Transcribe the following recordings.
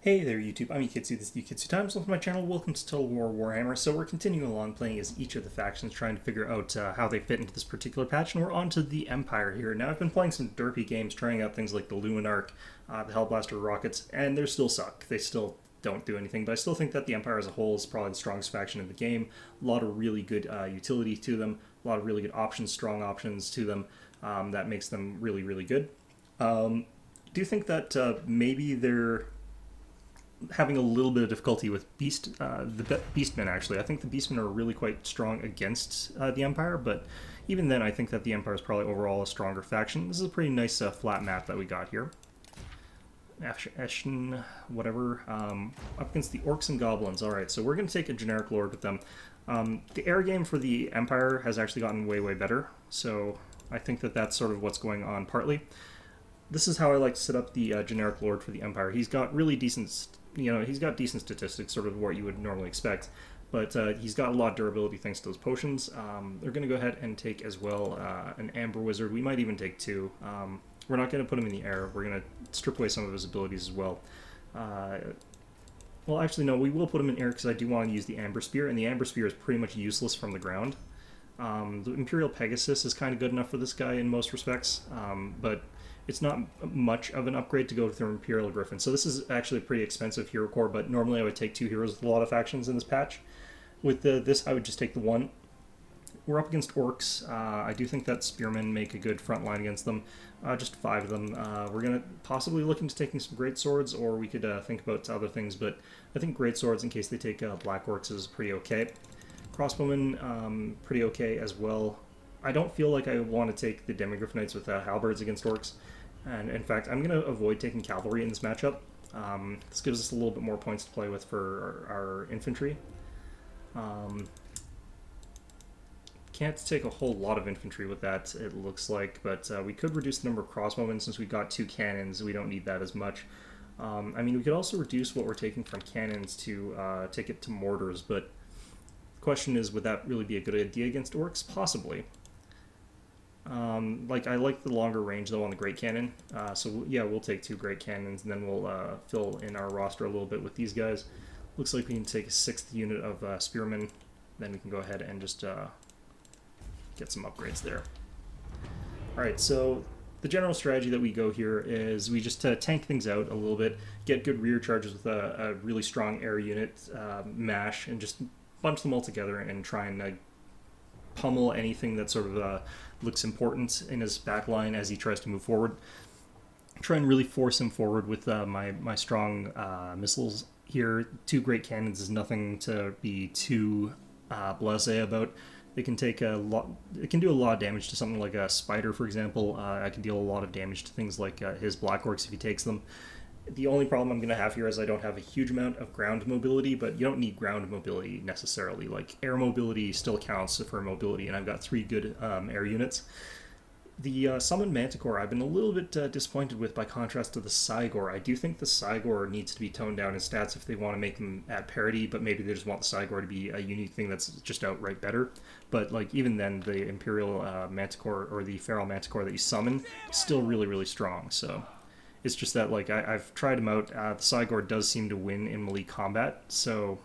Hey there YouTube, I'm Yukitsu, this is Yukitsu Times. Welcome to my channel, welcome to Total War Warhammer. So we're continuing along playing as each of the factions, trying to figure out how they fit into this particular patch, and we're on to the Empire here. Now I've been playing some derpy games, trying out things like the Luminarch, the Hellblaster rockets, and they still suck. They still don't do anything, but I still think that the Empire as a whole is probably the strongest faction in the game. A lot of really good utility to them, a lot of really good options, strong options to them, that makes them really, really good. Do you think that maybe they're having a little bit of difficulty with the Beastmen, actually? I think the Beastmen are really quite strong against the Empire, but even then I think that the Empire is probably overall a stronger faction. This is a pretty nice flat map that we got here. Eschen, whatever, up against the Orcs and Goblins. Alright, so we're going to take a generic lord with them. The air game for the Empire has actually gotten way, way better, so I think that that's sort of what's going on partly. This is how I like to set up the generic lord for the Empire. He's got really decent, he's got decent statistics, sort of what you would normally expect, but he's got a lot of durability thanks to those potions. They're going to go ahead and take as well an Amber Wizard. We might even take two. We're not going to put him in the air. We're going to strip away some of his abilities as well. Well, actually, no, we will put him in air because I do want to use the Amber Spear, and the Amber Spear is pretty much useless from the ground. The Imperial Pegasus is kind of good enough for this guy in most respects, but it's not much of an upgrade to go with the Imperial Griffin. So this is actually a pretty expensive hero core, but normally I would take two heroes with a lot of factions in this patch. With this, I would just take the one. We're up against Orcs. I do think that Spearmen make a good front line against them. Just 5 of them. We're going to possibly look into taking some Great Swords, or we could think about other things, but I think Great Swords, in case they take Black Orcs, is pretty okay. Crossbowmen, pretty okay as well. I don't feel like I want to take the Demigryph Knights with Halberds against Orcs. And in fact, I'm going to avoid taking cavalry in this matchup. This gives us a little bit more points to play with for our infantry. Can't take a whole lot of infantry with that, it looks like, but we could reduce the number of crossbowmen since we've got 2 cannons. We don't need that as much. I mean, we could also reduce what we're taking from cannons to take it to mortars, but the question is, would that really be a good idea against Orcs? Possibly. I like the longer range though on the Great Cannon, so yeah, we'll take 2 Great Cannons, and then we'll fill in our roster a little bit with these guys. Looks like we can take a 6th unit of Spearmen, then we can go ahead and just get some upgrades there. Alright, so the general strategy that we go here is we just tank things out a little bit, get good rear charges with a really strong air unit, mash, and just bunch them all together and try and pummel anything that sort of looks important in his back line as he tries to move forward. Try and really force him forward with my strong missiles here. 2 Great Cannons is nothing to be too blasé about. They can take a lot. It can do a lot of damage to something like a Spider, for example. I can deal a lot of damage to things like his Black Orcs if he takes them. The only problem I'm going to have here is I don't have a huge amount of ground mobility, but you don't need ground mobility necessarily. Like, air mobility still counts for mobility, and I've got 3 good air units. The Summoned Manticore I've been a little bit disappointed with by contrast to the Cygor. I do think the Cygor needs to be toned down in stats if they want to make them at parity, but maybe they just want the Cygor to be a unique thing that's just outright better. But like even then, the Imperial Manticore or the Feral Manticore that you summon is still really, really strong, so... It's just that, like, I've tried him out. The Cygor does seem to win in melee combat, so,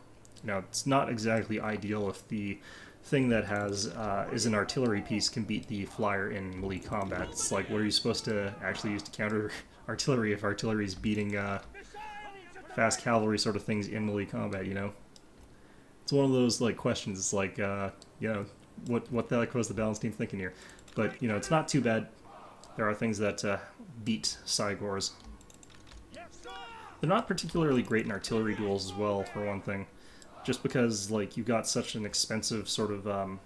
it's not exactly ideal if the thing that has is an artillery piece can beat the flyer in melee combat. It's like, what are you supposed to actually use to counter artillery if artillery is beating fast cavalry sort of things in melee combat, It's one of those, like, questions. It's like, what the heck was the balance team thinking here? But, it's not too bad. There are things that beat Cygors. They're not particularly great in artillery duels as well, for one thing. Just because, like, you've got such an expensive sort of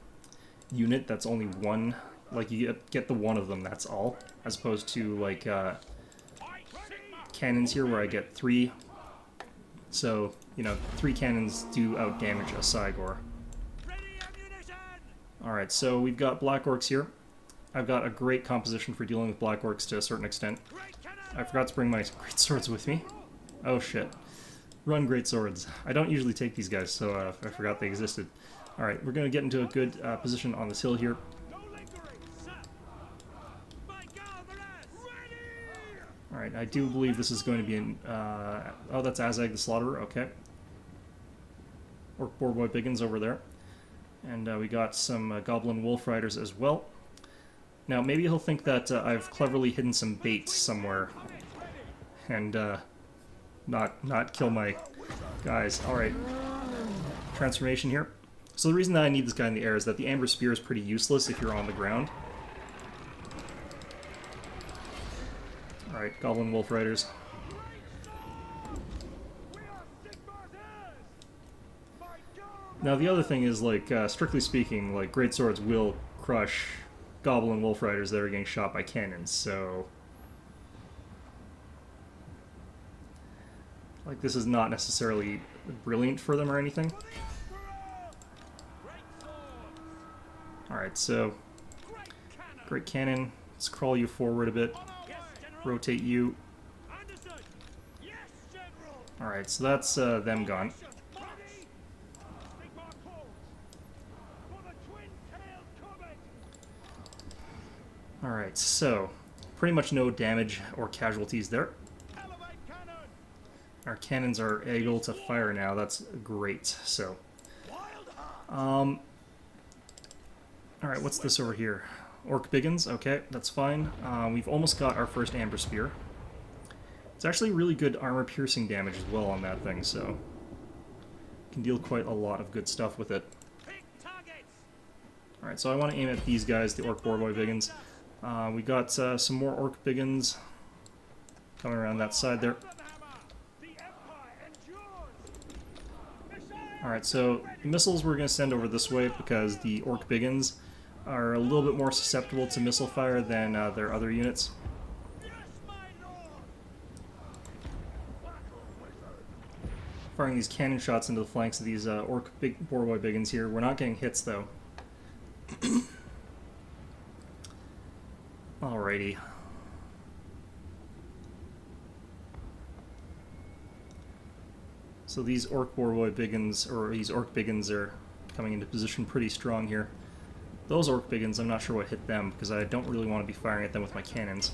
unit that's only one. Like, you get the one of them, that's all. As opposed to, like, cannons here where I get 3. So, 3 cannons do outdamage a Cygor. Alright, so we've got Black Orcs here. I've got a great composition for dealing with Black Orcs to a certain extent. I forgot to bring my Great Swords with me. Oh shit. Run Great Swords. I don't usually take these guys, so I forgot they existed. Alright, we're going to get into a good position on this hill here. Alright, I do believe this is going to be an... oh, that's Azag the Slaughterer, okay. Orc Boar Boy Biggins over there. And we got some Goblin Wolf Riders as well. Now, maybe he'll think that I've cleverly hidden some bait somewhere. And not kill my guys. Alright. Transformation here. So the reason that I need this guy in the air is that the Amber Spear is pretty useless if you're on the ground. Alright, Goblin Wolf Riders. Now the other thing is, like, strictly speaking, like, great swords will crush Goblin Wolf Riders that are getting shot by cannons, so... like, this is not necessarily brilliant for them or anything. Alright, so... Great Cannon, let's crawl you forward a bit. Rotate you. Alright, so that's them gone. Alright, so pretty much no damage or casualties there. Our cannons are able to fire now, that's great, so... Alright, what's this over here? Orc Biggins, okay, that's fine. We've almost got our first Amber Spear. It's actually really good armor-piercing damage as well on that thing, so... can deal quite a lot of good stuff with it. Alright, so I want to aim at these guys, the Orc Boar Boy Biggins. We got some more Orc Biggins coming around that side there. Alright, so the missiles we're going to send over this way because the Orc Biggins are a little bit more susceptible to missile fire than their other units. Firing these cannon shots into the flanks of these Orc Boar Boy Biggins here. We're not getting hits though. Alrighty. So these Orc Boar Boy Biggins, or these Orc Biggins, are coming into position pretty strong here. Those Orc Biggins, I'm not sure what hit them, because I don't really want to be firing at them with my cannons.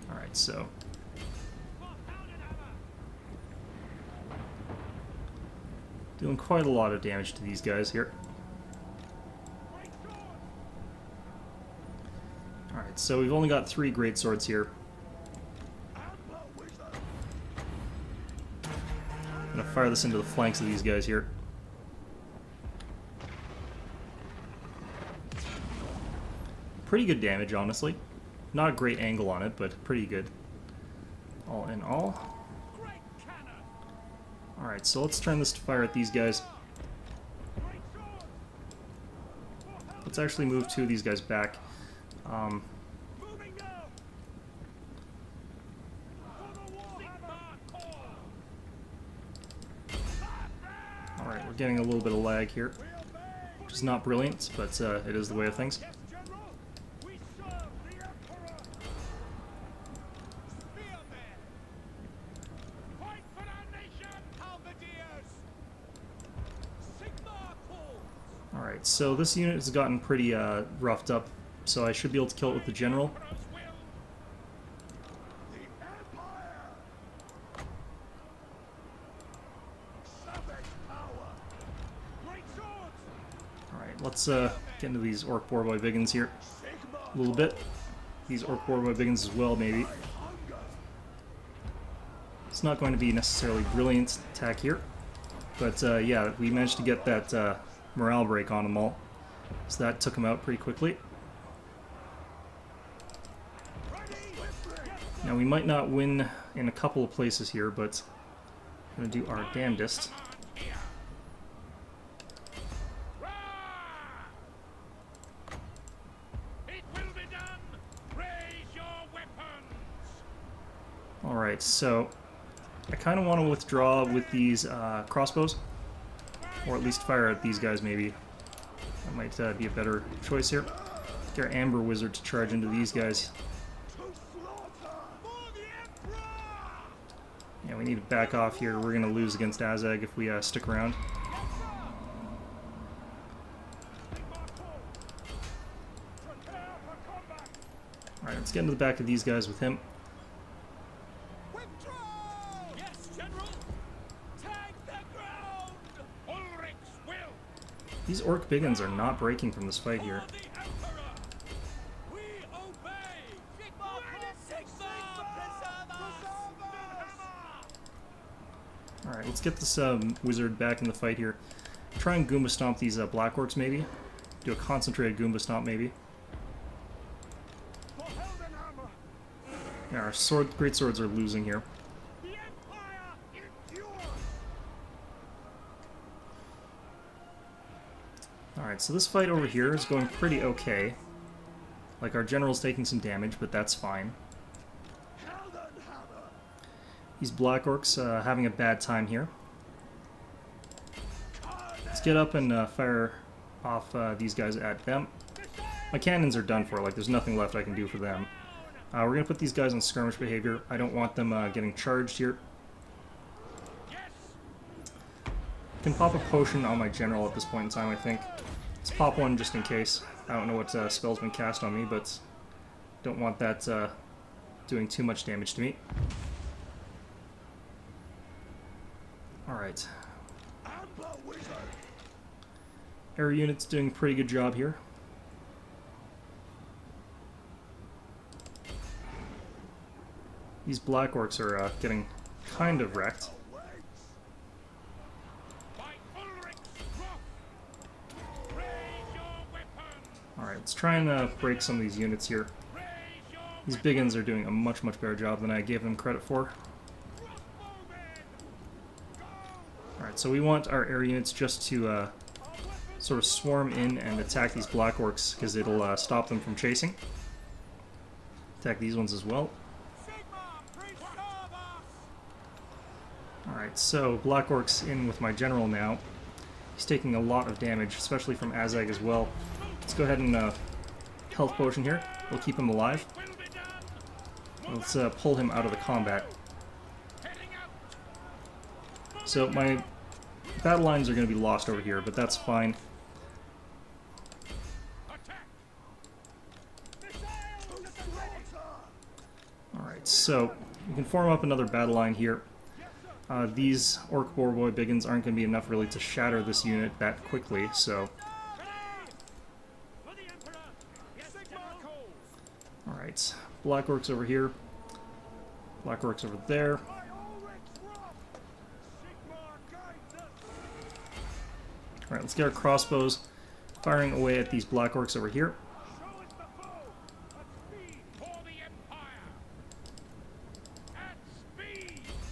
Alright, so... doing quite a lot of damage to these guys here. Alright, so we've only got 3 great swords here. I'm gonna fire this into the flanks of these guys here. Pretty good damage, honestly. Not a great angle on it, but pretty good. All in all. Alright, so let's turn this to fire at these guys. Let's actually move 2 of these guys back. Alright, we're getting a little bit of lag here, which is not brilliant, but it is the way of things. Alright, so this unit has gotten pretty roughed up, so I should be able to kill it with the general. Alright, let's get into these Orc Boar Boy Biggins here a little bit. These Orc Boar Boy Biggins as well, maybe. It's not going to be necessarily brilliant attack here, but yeah, we managed to get that morale break on them all, so that took them out pretty quickly. Now we might not win in a couple of places here, but I'm going to do our damnedest. Alright, so I kind of want to withdraw with these crossbows, or at least fire at these guys maybe. That might be a better choice here. Get our Amber Wizard to charge into these guys. Yeah, we need to back off here. We're going to lose against Azag if we stick around. Alright, let's get into the back of these guys with him. These Orc Biggins are not breaking from this fight here. Alright, let's get this wizard back in the fight here. Try and Goomba Stomp these Black Orcs maybe. Do a concentrated Goomba Stomp maybe. Yeah, our great swords are losing here. Alright, so this fight over here is going pretty okay. Like, our general's taking some damage, but that's fine. These Black Orcs having a bad time here. Let's get up and fire off these guys at them. My cannons are done for, like, there's nothing left I can do for them. We're going to put these guys on skirmish behavior. I don't want them getting charged here. Can pop a potion on my general at this point in time, I think. Let's pop one just in case. I don't know what spell's been cast on me, but don't want that doing too much damage to me. Alright. Air unit's doing a pretty good job here. These Black Orcs are getting kind of wrecked. Alright, let's try and break some of these units here. These Biggins are doing a much, much better job than I gave them credit for. Alright, so we want our air units just to sort of swarm in and attack these Black Orcs, because it'll stop them from chasing. Attack these ones as well. Alright, so Black Orc's in with my general now. He's taking a lot of damage, especially from Azag as well. Let's go ahead and health potion here. We'll keep him alive. Let's pull him out of the combat. So my battle lines are going to be lost over here, but that's fine. Alright, so we can form up another battle line here. These Orc Boarboy Biggins aren't going to be enough really to shatter this unit that quickly, so... Alright, Black Orcs over here. Black Orcs over there. Alright, let's get our crossbows firing away at these Black Orcs over here.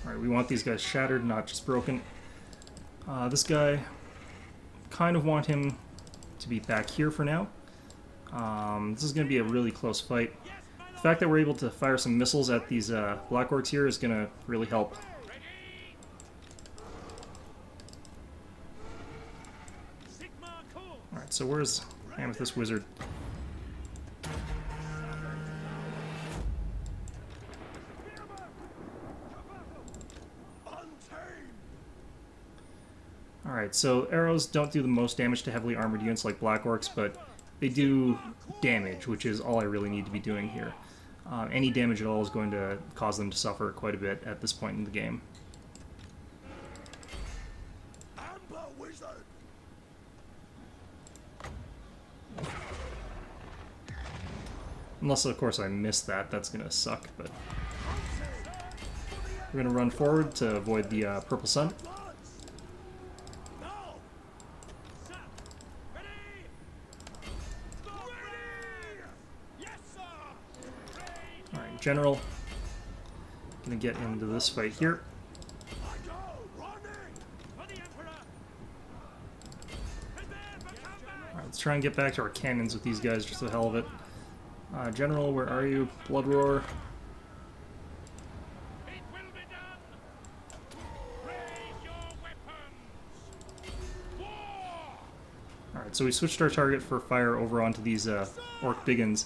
Alright, we want these guys shattered, not just broken. This guy, kind of want him to be back here for now. This is going to be a really close fight. The fact that we're able to fire some missiles at these Black Orcs here is going to really help. Alright, so where's Amethyst Wizard? Alright, so arrows don't do the most damage to heavily armored units like Black Orcs, but they do damage, which is all I really need to be doing here. Any damage at all is going to cause them to suffer quite a bit at this point in the game. Unless, of course, I missed that. That's going to suck, but... We're going to run forward to avoid the purple sun. Alright, General. Gonna get into this fight here. Alright, let's try and get back to our cannons with these guys just for the hell of it. General, where are you? Blood Roar. Alright, so we switched our target for fire over onto these Orc Biggins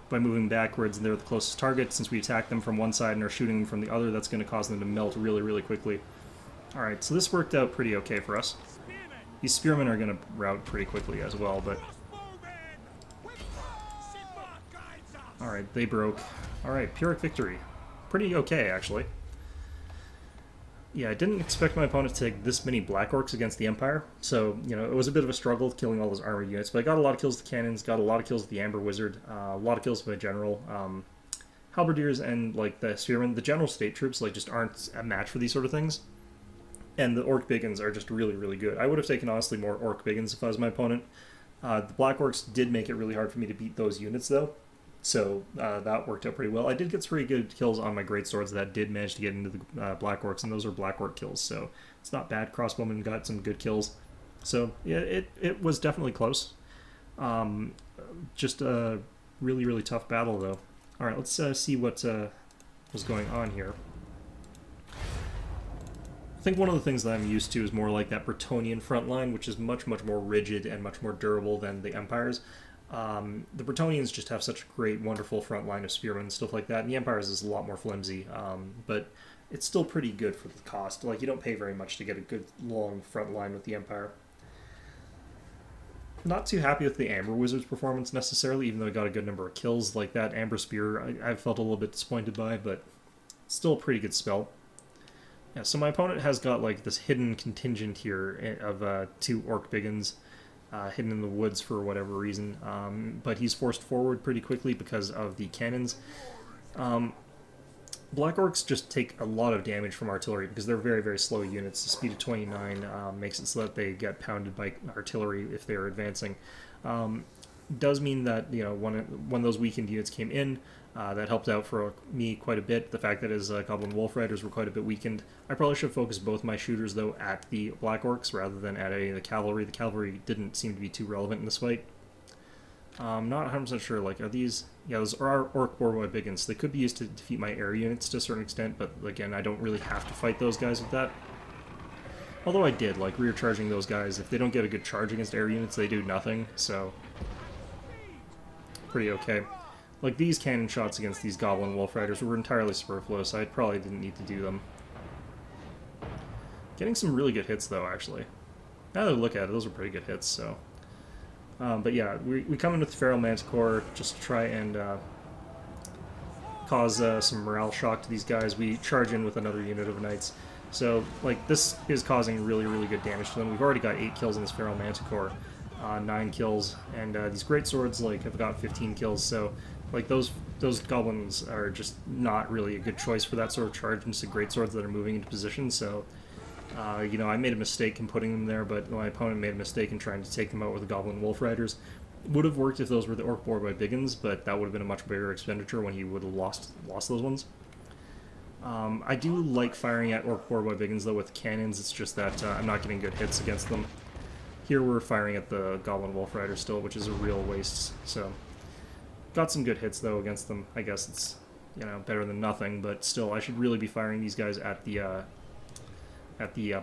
by moving backwards, and they're the closest target. Since we attack them from one side and are shooting them from the other, that's going to cause them to melt really, really quickly. Alright, so this worked out pretty okay for us. These spearmen are going to rout pretty quickly as well, but... Alright, they broke. Alright, Pyrrhic victory. Pretty okay, actually. Yeah, I didn't expect my opponent to take this many Black Orcs against the Empire, so, you know, it was a bit of a struggle killing all those armored units, but I got a lot of kills with the cannons, got a lot of kills with the Amber Wizard, a lot of kills with my general. Halberdiers and, like, the Spearmen, the general state troops, like, just aren't a match for these sort of things. And the Orc Biggins are just really, really good. I would have taken, honestly, more Orc Biggins if I was my opponent. The Black Orcs did make it really hard for me to beat those units, though. So that worked out pretty well. I did get some pretty good kills on my Great Swords that did manage to get into the Black Orcs, and those were Black Orc kills, so it's not bad. Crossbowmen got some good kills. So, yeah, it was definitely close. Just a really, really tough battle, though. Alright, let's see what was going on here. I think one of the things that I'm used to is more like that Bretonnian front line, which is much, much more rigid and much more durable than the Empires. The Bretonnians just have such a great, wonderful front line of spearmen and stuff like that, and the Empires is a lot more flimsy, but it's still pretty good for the cost. Like, you don't pay very much to get a good, long front line with the Empire. Not too happy with the Amber Wizard's performance necessarily, even though I got a good number of kills. Like that Amber Spear, I felt a little bit disappointed by, but still a pretty good spell. Yeah, so my opponent has got like this hidden contingent here of 2 Orc Biggins hidden in the woods for whatever reason, but he's forced forward pretty quickly because of the cannons. Black Orcs just take a lot of damage from artillery because they're very, very slow units. The speed of 29 makes it so that they get pounded by artillery if they're advancing. Does mean that, you know, when those weakened units came in, that helped out for me quite a bit. The fact that his Goblin Wolf Riders were quite a bit weakened. I probably should focus both my shooters, though, at the Black Orcs rather than at any of the cavalry. The cavalry didn't seem to be too relevant in this fight. I'm not 100% sure, like, are these... Yeah, those are Orc Borboi Biggins. They could be used to defeat my air units to a certain extent, but, again, I don't really have to fight those guys with that. Although I did, like, rear charging those guys. If they don't get a good charge against air units, they do nothing, so... Pretty okay. Like, these cannon shots against these Goblin Wolf Riders were entirely superfluous. I probably didn't need to do them. Getting some really good hits, though, actually. Now that I look at it, those were pretty good hits, so... but yeah, we come in with the Feral Manticore just to try and cause some morale shock to these guys. We charge in with another unit of Knights. So, like, this is causing really, really good damage to them. We've already got 8 kills in this Feral Manticore, 9 kills, and these Great Swords, like, have got 15 kills, so, like, those Goblins are just not really a good choice for that sort of charge into Great Swords that are moving into position, so... you know, I made a mistake in putting them there, but my opponent made a mistake in trying to take them out with the Goblin Wolf Riders. Would have worked if those were the Orc Borboi Biggins, but that would have been a much bigger expenditure when he would have lost those ones. I do like firing at Orc Borboi Biggins, though, with cannons. It's just that I'm not getting good hits against them. Here we're firing at the Goblin Wolf Riders still, which is a real waste, so... Got some good hits, though, against them. I guess it's, you know, better than nothing, but still, I should really be firing these guys at the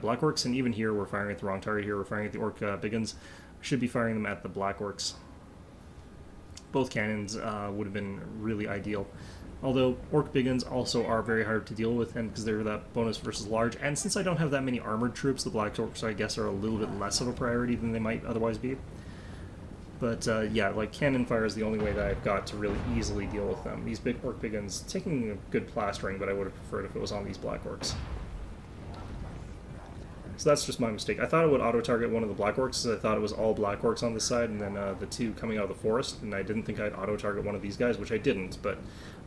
Black Orcs, and even here we're firing at the wrong target. Here we're firing at the Orc Biggins. Should be firing them at the Black Orcs. Both cannons would have been really ideal. Although Orc Biggins also are very hard to deal with, and because they're that bonus versus large, and since I don't have that many armored troops, the Black Orcs, I guess, are a little bit less of a priority than they might otherwise be. But yeah, like, cannon fire is the only way that I've got to really easily deal with them. These big Orc Biggins, taking a good plastering, but I would have preferred if it was on these Black Orcs. So that's just my mistake. I thought it would auto-target one of the Black Orcs, I thought it was all Black Orcs on this side, and then the 2 coming out of the forest, and I didn't think I'd auto-target one of these guys, which I didn't, but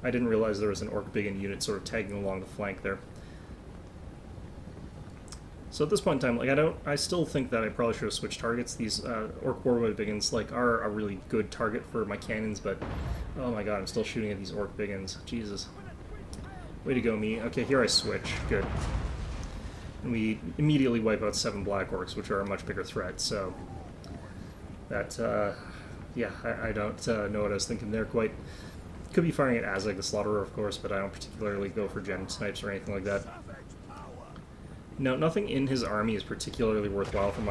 I didn't realize there was an Orc Biggin unit sort of tagging along the flank there. So at this point in time, like, I still think that I probably should have switched targets. These Orc Borboi Biggins, like, are a really good target for my cannons, but oh my god, I'm still shooting at these Orc Biggins. Jesus. Way to go, me. Okay, here I switch. Good. And we immediately wipe out 7 Black Orcs, which are a much bigger threat, so... That, yeah, I don't know what I was thinking there quite. Could be firing at Azag the Slaughterer, of course, but I don't particularly go for gen snipes or anything like that. No, nothing in his army is particularly worthwhile for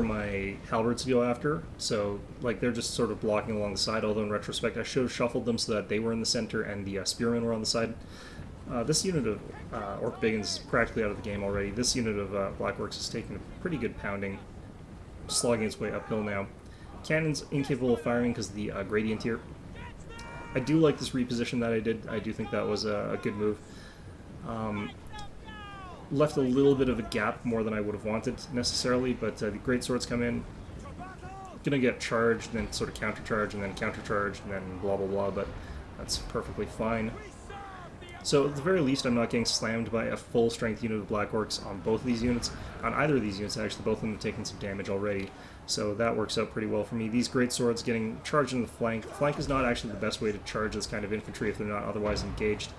my halberds to go after, so, like, they're just sort of blocking along the side, although in retrospect I should have shuffled them so that they were in the center and the spearmen were on the side. This unit of Orc Biggins is practically out of the game already. This unit of Black Orcs is taking a pretty good pounding, slogging its way uphill now. Cannon's incapable of firing because of the gradient here. I do like this reposition that I did. I do think that was a good move. Left a little bit of a gap more than I would have wanted necessarily, but the great swords come in. Gonna get charged, then sort of countercharge, and then countercharge, and then blah blah blah, but that's perfectly fine. So at the very least, I'm not getting slammed by a full strength unit of Black Orcs on both of these units. On either of these units, actually, both of them have taken some damage already, so that works out pretty well for me. These great swords getting charged in the flank. Flank is not actually the best way to charge this kind of infantry if they're not otherwise engaged.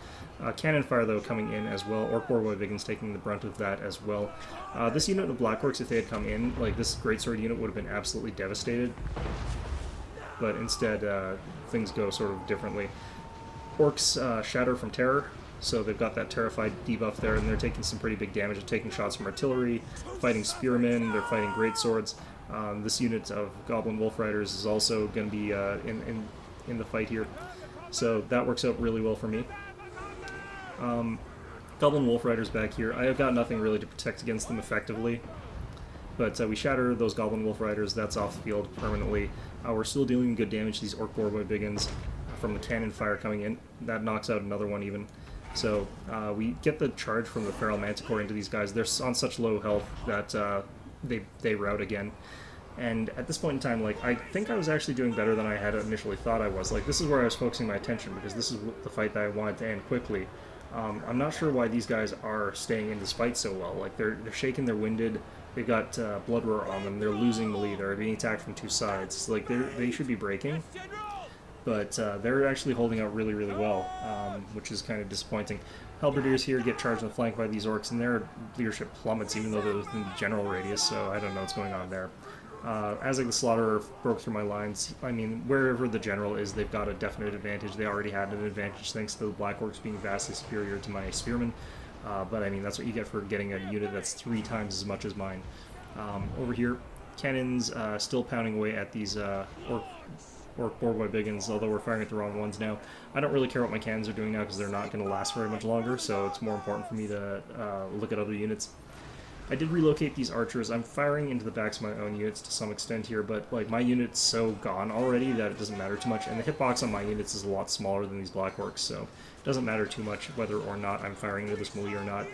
Cannon fire, though, coming in as well. Orc Boar Vikings taking the brunt of that as well. This unit of Black Orcs, if they had come in, like this greatsword unit would have been absolutely devastated. But instead, things go sort of differently. Orcs shatter from terror, so they've got that terrified debuff there, and they're taking some pretty big damage. They're taking shots from artillery, fighting spearmen, they're fighting greatswords. This unit of Goblin Wolf Riders is also going to be in the fight here, so that works out really well for me. Goblin Wolf Riders back here. I have got nothing really to protect against them effectively, but we shatter those Goblin Wolf Riders. That's off the field permanently. We're still dealing good damage to these Orc Boar Biggins from the cannon fire coming in. That knocks out another one even. So we get the charge from the Feral Manticore into these guys. They're on such low health that they rout again. And at this point in time, like, I think I was actually doing better than I had initially thought I was. Like, this is where I was focusing my attention, because this is the fight that I wanted to end quickly. I'm not sure why these guys are staying in this fight so well. Like, they're shaken, they're winded, they've got Blood Roar on them, they're losing the lead, they're being attacked from two sides. Like, they should be breaking, but they're actually holding out really, really well, which is kind of disappointing. Halberdiers here get charged on the flank by these orcs, and their leadership plummets, even though they're within the general radius, so I don't know what's going on there. Azag the Slaughterer broke through my lines. I mean, wherever the general is, they've got a definite advantage. They already had an advantage thanks to the Black Orcs being vastly superior to my Spearmen. But I mean, that's what you get for getting a unit that's 3 times as much as mine. Over here, cannons still pounding away at these Orc Boar Biggins, although we're firing at the wrong ones now. I don't really care what my cannons are doing now because they're not going to last very much longer, so it's more important for me to look at other units. I did relocate these archers. I'm firing into the backs of my own units to some extent here, but like my unit's so gone already that it doesn't matter too much, and the hitbox on my units is a lot smaller than these Black Orcs, so it doesn't matter too much whether or not I'm firing into this melee or not.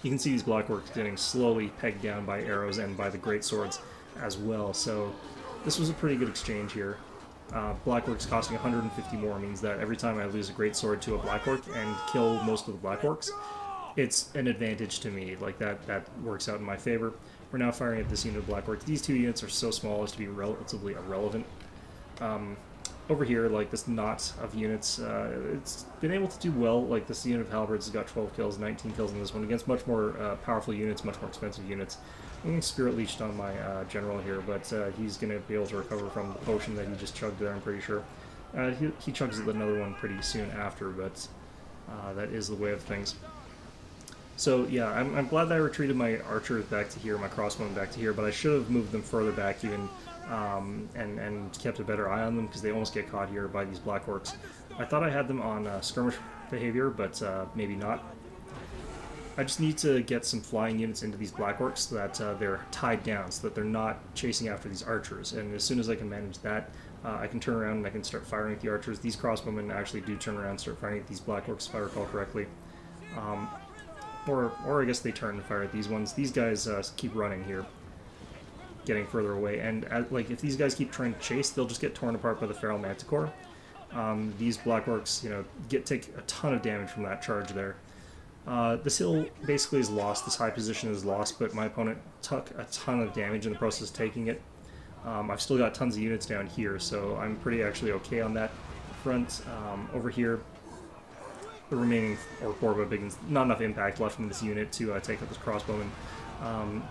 You can see these Black Orcs getting slowly pegged down by arrows and by the great swords as well, so this was a pretty good exchange here. Black Orcs costing 150 more means that every time I lose a great sword to a Black Orc and kill most of the Black Orcs, it's an advantage to me. Like, that works out in my favor. We're now firing at this unit of Black Orcs. These two units are so small as to be relatively irrelevant. Over here, like, this knot of units, it's been able to do well. Like, this unit of Halberds has got 12 kills, 19 kills in this one, against much more powerful units, much more expensive units. I'm getting Spirit Leeched on my general here, but he's going to be able to recover from the potion that he just chugged there, I'm pretty sure. He chugs another one pretty soon after, but that is the way of things. So yeah, I'm glad that I retreated my archers back to here, my crossbowmen back to here, but I should have moved them further back even, and kept a better eye on them, because they almost get caught here by these Black Orcs. I thought I had them on skirmish behavior, but maybe not. I just need to get some flying units into these Black Orcs so that they're tied down, so that they're not chasing after these archers, and as soon as I can manage that, I can turn around and I can start firing at the archers. These crossbowmen actually do turn around and start firing at these Black Orcs, if I recall correctly. Or I guess they turn and fire at these ones. These guys keep running here, getting further away, and like, if these guys keep trying to chase, they'll just get torn apart by the Feral Manticore. These Black Orcs, you know, take a ton of damage from that charge there. This hill basically is lost, this high position is lost, but my opponent took a ton of damage in the process of taking it. I've still got tons of units down here, so I'm pretty actually okay on that front. Over here, the remaining Orc Boar Biggins, not enough impact left in this unit to take out this crossbowman.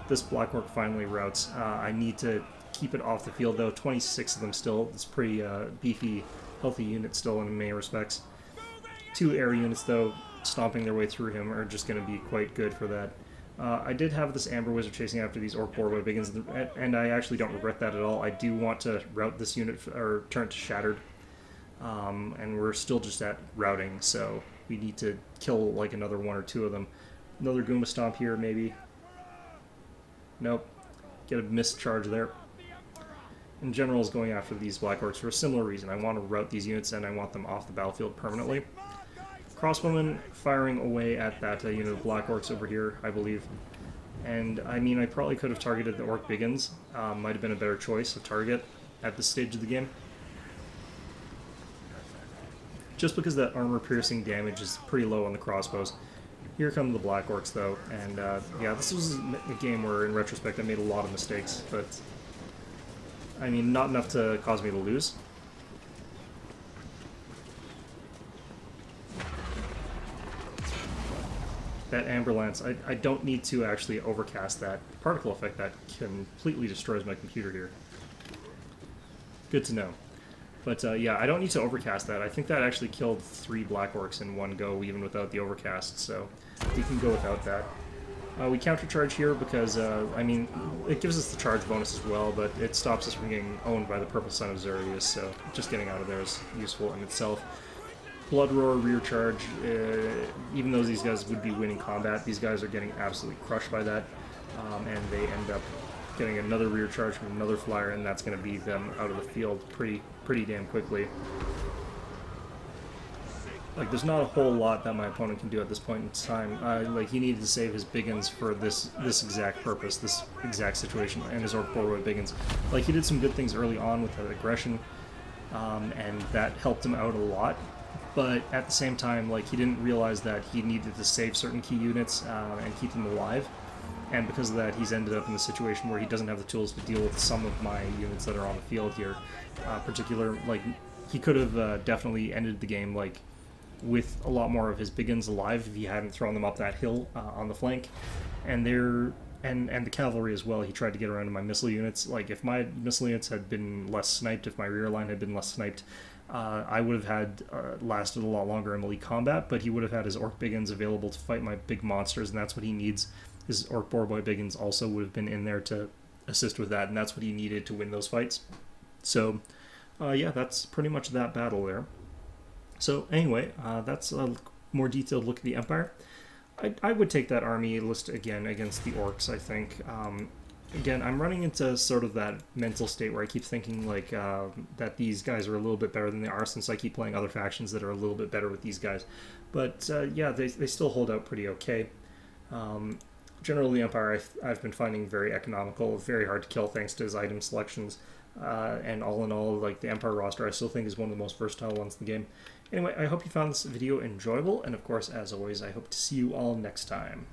This Black Orc finally routs. I need to keep it off the field though. 26 of them still. It's pretty beefy, healthy unit still in many respects. 2 air units though, stomping their way through him, are just going to be quite good for that. I did have this Amber Wizard chasing after these Orc Boar Biggins, and I actually don't regret that at all. I do want to rout this unit, or turn it to Shattered, and we're still just at routing, so we need to kill like another 1 or 2 of them. Another Goomba Stomp here, maybe. Nope. Get a missed charge there. in general, is going after these Black Orcs for a similar reason. I want to rout these units and I want them off the battlefield permanently. Crossbowmen firing away at that unit of Black Orcs over here, I believe. And, I mean, I probably could have targeted the Orc Biggins. Might have been a better choice of target at this stage of the game. Just because that armor-piercing damage is pretty low on the crossbows. Here come the Black Orcs, though, and, yeah, this was a game where, in retrospect, I made a lot of mistakes, but, I mean, not enough to cause me to lose. That Amber Lance, I don't need to actually overcast that particle effect that completely destroys my computer here. Good to know. But yeah, I don't need to overcast that. I think that actually killed 3 Black Orcs in one go, even without the overcast, so we can go without that. We countercharge here because, I mean, it gives us the charge bonus as well, but it stops us from getting owned by the Purple Sun of Xerius, so just getting out of there is useful in itself. Blood Roar, rear charge, even though these guys would be winning combat, these guys are getting absolutely crushed by that, and they end up getting another rear charge from another flyer, and that's going to beat them out of the field pretty damn quickly. Like, there's not a whole lot that my opponent can do at this point in time. Like, he needed to save his Biggins for this exact purpose, this exact situation, and his Orc Borboy Biggins. Like, he did some good things early on with that aggression, and that helped him out a lot. But at the same time, like, he didn't realize that he needed to save certain key units and keep them alive. And because of that, he's ended up in a situation where he doesn't have the tools to deal with some of my units that are on the field here. Like, he could have definitely ended the game, like, with a lot more of his Biggins alive if he hadn't thrown them up that hill on the flank. And and the cavalry as well. He tried to get around to my missile units. Like, if my missile units had been less sniped, if my rear line had been less sniped, I would have had lasted a lot longer in melee combat, but he would have had his Orc Biggins available to fight my big monsters, and that's what he needs. His Orc Borboy Biggins also would have been in there to assist with that, and that's what he needed to win those fights. So, yeah, that's pretty much that battle there. So, anyway, that's a more detailed look at the Empire. I would take that army list again against the Orcs, I think. Again, I'm running into sort of that mental state where I keep thinking, like, that these guys are a little bit better than they are, since I keep playing other factions that are a little bit better with these guys. But, yeah, they still hold out pretty okay. Generally, the Empire I've been finding very economical, very hard to kill thanks to his item selections. And all in all, like, the Empire roster I still think is one of the most versatile ones in the game. Anyway, I hope you found this video enjoyable, and of course, as always, I hope to see you all next time.